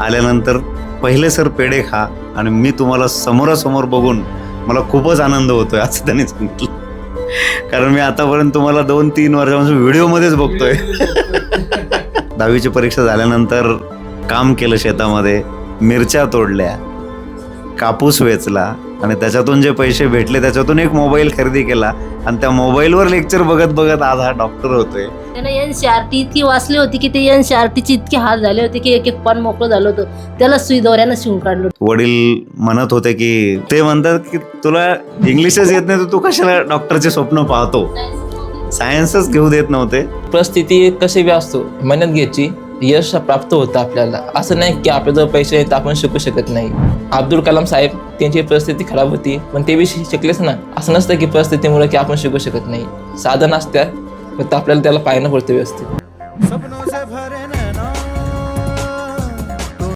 आल्यानंतर पहिले सर पेढे खा आणि मी तुम्हाला समोरासमोर बघून मला खूपच आनंद होतोय असं त्यांनी सांगितलं. कारण मी आतापर्यंत तुम्हाला 2-3 वर्षापासून व्हिडिओमध्येच बघतोय. 10वीची परीक्षा झाल्यानंतर काम केलं शेतामध्ये, मिरच्या तोडल्या, कापूस वेचला आणि त्याच्यातून जे पैसे भेटले त्याच्यातून एक मोबाईल खरेदी केला आणि त्या मोबाईलवर लेक्चर बघत बघत आज हा डॉक्टर होतोय. त्यानं NCERT इतकी वाचली होती की ते NCERTचे इतके हाल झाले होते की एक पान मोकळं झालं होतं, त्याला सुई दोऱ्यानं शिवून काढलं. वडील म्हणत होते की ते म्हणतात की तुला इंग्लिशच येत नाही तर तू कशाला डॉक्टरचे स्वप्न पाहतो. सायन्सच घेऊ देत नव्हते. परिस्थिती कशी बी असतो, मेहनत घ्यायची, यश प्राप्त होतं आपल्याला. असं नाही की आपल्याजवळ पैसे आहेत तर आपण शिकू शकत नाही. अब्दुल कलाम साहेब त्यांची परिस्थिती खराब होती पण ते बी शिकलेच ना. असं नसतं की परिस्थितीमुळे की आपण शिकू शकत नाही. साधन असत्या फक्त आपल्याला त्याला पाहणं पडतं व्यवस्थित.